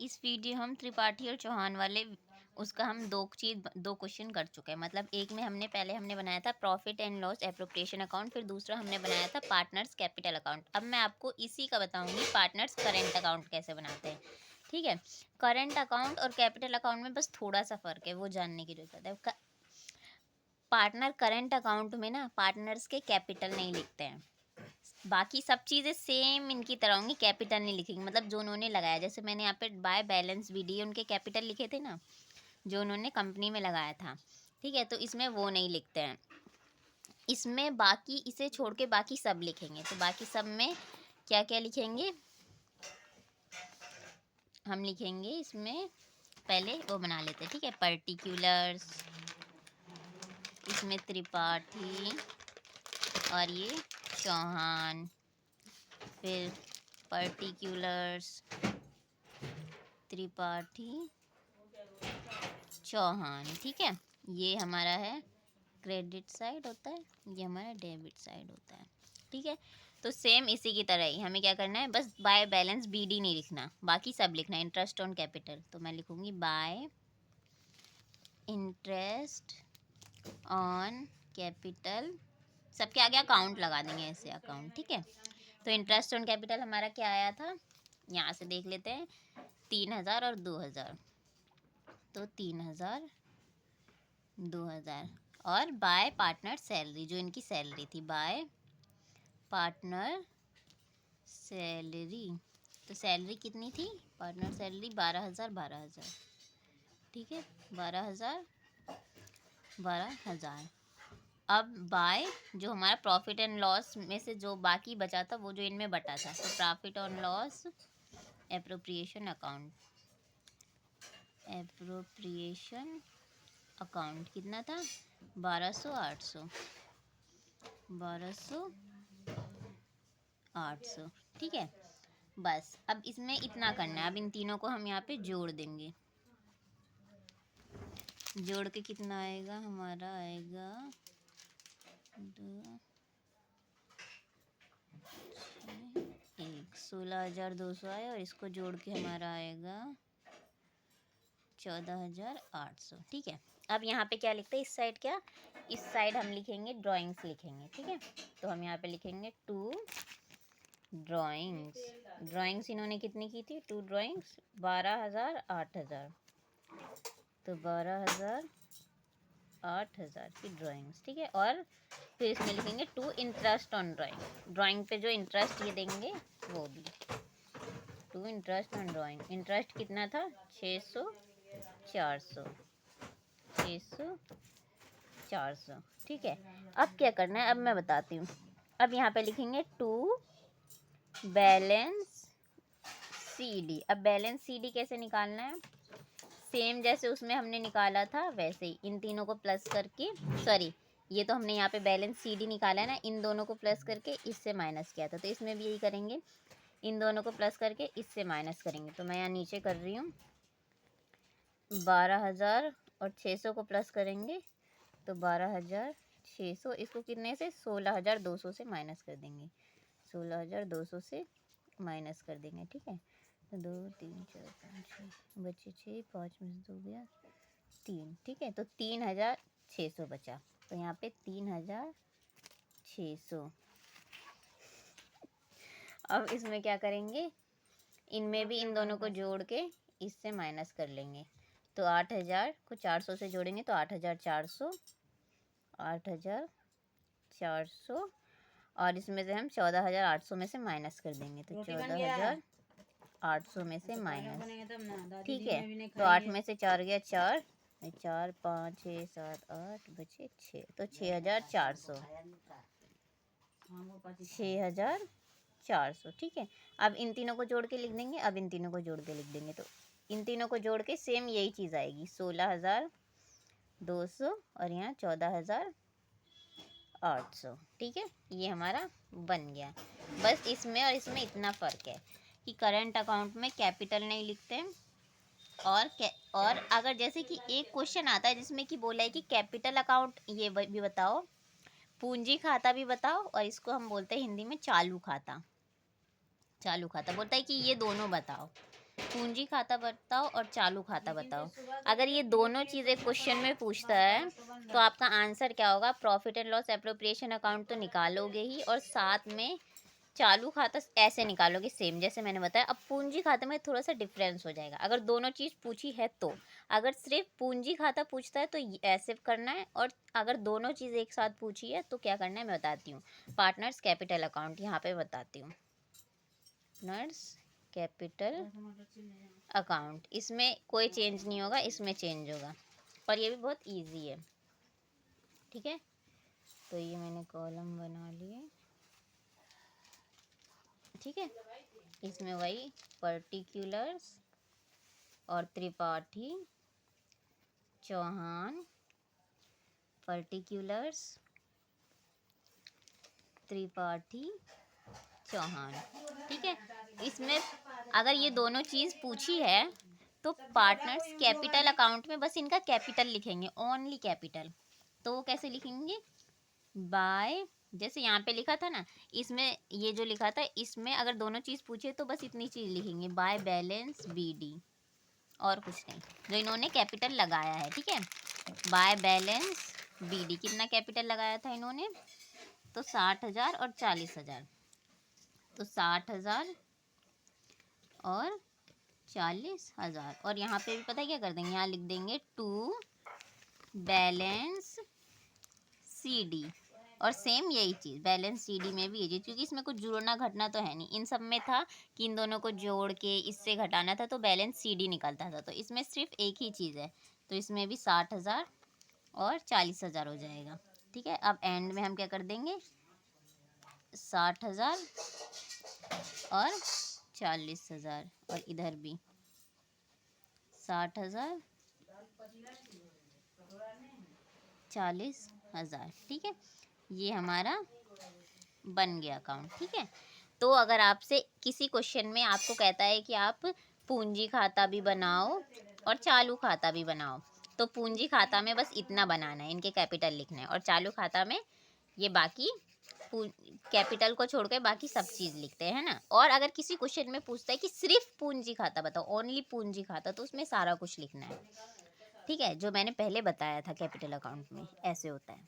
इस वीडियो हम त्रिपाठी और चौहान वाले उसका हम दो क्वेश्चन कर चुके हैं। मतलब एक में हमने बनाया था profit and loss appropriation account, फिर दूसरा हमने बनाया था पार्टनर्स कैपिटल अकाउंट। अब मैं आपको इसी का बताऊंगी पार्टनर्स करेंट अकाउंट कैसे बनाते हैं। ठीक है, करेंट अकाउंट और कैपिटल अकाउंट में बस थोड़ा सा फर्क है, वो जानने की जरूरत है। पार्टनर करेंट अकाउंट में ना पार्टनर्स के कैपिटल नहीं लिखते हैं, बाकी सब चीज़ें सेम इनकी तरह होंगी, कैपिटल नहीं लिखेंगे। मतलब जो उन्होंने लगाया, जैसे मैंने यहाँ पे बाय बैलेंस बीडी उनके कैपिटल लिखे थे ना, जो उन्होंने कंपनी में लगाया था। ठीक है, तो इसमें वो नहीं लिखते हैं। इसमें बाकी इसे छोड़ के बाकी सब लिखेंगे। तो बाकी सब में क्या क्या लिखेंगे, हम लिखेंगे इसमें पहले वो बना लेते हैं। ठीक है, पर्टिकुलर्स, इसमें त्रिपाठी और ये चौहान, फिर पर्टिकुलर्स त्रिपाठी चौहान। ठीक है, ये हमारा है क्रेडिट साइड होता है, ये हमारा डेबिट साइड होता है। ठीक है, तो सेम इसी की तरह ही हमें क्या करना है, बस बाय बैलेंस बीडी नहीं लिखना, बाकी सब लिखना है। इंटरेस्ट ऑन कैपिटल, तो मैं लिखूंगी बाय इंटरेस्ट ऑन कैपिटल, सबके आगे अकाउंट लगा देंगे ऐसे, अकाउंट। ठीक है, तो इंटरेस्ट ऑन कैपिटल हमारा क्या आया था, यहाँ से देख लेते हैं, 3000 और 2000, तो 3000 2000। और बाय पार्टनर सैलरी, जो इनकी सैलरी थी, बाय पार्टनर सैलरी, तो सैलरी कितनी थी, पार्टनर सैलरी 12,000। ठीक है, 12,000। अब बाय जो हमारा प्रॉफिट एंड लॉस में से जो बाकी बचा था, वो जो इनमें बटा था, तो profit and loss appropriation account, appropriation account कितना था, 1200 800। ठीक है, बस अब इसमें इतना करना है। अब इन तीनों को हम यहाँ पे जोड़ देंगे, जोड़ के कितना आएगा, हमारा आएगा 16,200 आया, और इसको जोड़ के हमारा आएगा 14,800। ठीक है, अब यहाँ पे क्या लिखते हैं, इस साइड क्या, इस साइड हम लिखेंगे ड्राइंग्स लिखेंगे। ठीक है, तो हम यहाँ पे लिखेंगे 2 ड्राइंग्स। ड्राइंग्स इन्होंने कितनी की थी, 2 ड्राइंग्स 12,000 8,000, तो 12,000 8,000 की ड्राइंग्स। ठीक है, और फिर इसमें लिखेंगे 2 इंटरेस्ट ऑन ड्राइंग, ड्राइंग पे जो इंटरेस्ट ये देंगे वो भी 2 इंटरेस्ट ऑन ड्राइंग। इंटरेस्ट कितना था, 600 400 600 400। ठीक है, अब क्या करना है, अब मैं बताती हूँ। अब यहाँ पे लिखेंगे 2 बैलेंस CD। अब बैलेंस CD कैसे निकालना है, सेम जैसे उसमें हमने निकाला था वैसे ही, इन तीनों को प्लस करके, सॉरी ये तो हमने यहाँ पे बैलेंस CD निकाला है ना, इन दोनों को प्लस करके इससे माइनस किया था, तो इसमें भी यही करेंगे, इन दोनों को प्लस करके इससे माइनस करेंगे। तो मैं यहाँ नीचे कर रही हूँ, 12,000 और 600 को प्लस करेंगे तो 12,600, इसको कितने से 16,200 से माइनस कर देंगे, 16,200 से माइनस कर देंगे। ठीक है, 2 3 4 5 6 बचे 6, 5 में से 2 गया 3। ठीक है, तो 3,600 बचा, तो यहाँ पे 3,600। अब इसमें क्या करेंगे, इनमें भी इन दोनों को जोड़ के इससे माइनस कर लेंगे, तो 8,000 को 400 से जोड़ेंगे तो 8,400 8,400, और इसमें से हम 14,800 में से माइनस कर देंगे, तो 14,800 में से माइनस। ठीक है, तो 8 में से 4 गया 4, 4 5 6 7 8 बचे 6, तो 6,400 6,400। ठीक है, अब इन तीनों को जोड़ के लिख देंगे, अब इन तीनों को जोड़ के लिख देंगे, तो इन तीनों को जोड़ के सेम यही चीज़ आएगी, 16,200 और यहाँ 14,800। ठीक है, ये हमारा बन गया। बस इसमें और इसमें इतना फ़र्क है कि करंट अकाउंट में कैपिटल नहीं लिखते हैं, और अगर जैसे कि एक क्वेश्चन आता है जिसमें कि बोला है कि कैपिटल अकाउंट ये भी बताओ, पूंजी खाता भी बताओ, और इसको हम बोलते हैं हिंदी में चालू खाता। चालू खाता बोलता है कि ये दोनों बताओ, पूंजी खाता बताओ और चालू खाता बताओ। अगर ये दोनों चीज़ें क्वेश्चन में पूछता है तो आपका आंसर क्या होगा, profit and loss appropriation account तो निकालोगे ही, और साथ में चालू खाता ऐसे निकालोगे सेम जैसे मैंने बताया। अब पूंजी खाते में थोड़ा सा डिफरेंस हो जाएगा अगर दोनों चीज़ पूछी है तो। अगर सिर्फ पूंजी खाता पूछता है तो ऐसे करना है, और अगर दोनों चीज़ एक साथ पूछी है तो क्या करना है मैं बताती हूँ। पार्टनर्स कैपिटल अकाउंट यहाँ पे बताती हूँ। पार्टनर्स कैपिटल अकाउंट, इसमें कोई चेंज नहीं होगा, इसमें चेंज होगा, और ये भी बहुत इजी है। ठीक है, तो ये मैंने कॉलम बना लिए। ठीक है, इसमें वही पर्टिकुलर्स और त्रिपाठी चौहान, पर्टिकुलर्स त्रिपाठी चौहान। ठीक है, इसमें अगर ये दोनों चीज़ पूछी है तो पार्टनर्स कैपिटल अकाउंट में बस इनका कैपिटल लिखेंगे, ओनली कैपिटल। तो वो कैसे लिखेंगे, बाय, जैसे यहाँ पे लिखा था ना, इसमें ये जो लिखा था इसमें अगर दोनों चीज़ पूछे तो बस इतनी चीज़ लिखेंगे, बाय बैलेंस बीडी, और कुछ नहीं, जो इन्होंने कैपिटल लगाया है। ठीक है, बाय बैलेंस बीडी, कितना कैपिटल लगाया था इन्होंने, तो 60,000 और 40,000, तो 60,000 और 40,000। और यहाँ पे भी पता है क्या कर देंगे, यहाँ लिख देंगे टू बैलेंस CD, और सेम यही चीज़ बैलेंस CD में भी ये चीज़, क्योंकि इसमें कुछ जोड़ना घटना तो है नहीं। इन सब में था कि इन दोनों को जोड़ के इससे घटाना था तो बैलेंस CD निकलता था, तो इसमें सिर्फ एक ही चीज़ है, तो इसमें भी 60,000 और 40,000 हो जाएगा। ठीक है, अब एंड में हम क्या कर देंगे, 60,000 और 40,000, और इधर भी 60,000 40,000। ठीक है, ये हमारा बन गया अकाउंट। ठीक है, तो अगर आपसे किसी क्वेश्चन में आपको कहता है कि आप पूंजी खाता भी बनाओ और चालू खाता भी बनाओ, तो पूंजी खाता में बस इतना बनाना है, इनके कैपिटल लिखना है, और चालू खाता में ये बाकी कैपिटल को छोड़ के बाकी सब चीज़ लिखते हैं ना। और अगर किसी क्वेश्चन में पूछता है कि सिर्फ पूंजी खाता बताओ, ओनली पूंजी खाता, तो उसमें सारा कुछ लिखना है। ठीक है, जो मैंने पहले बताया था कैपिटल अकाउंट में ऐसे होता है।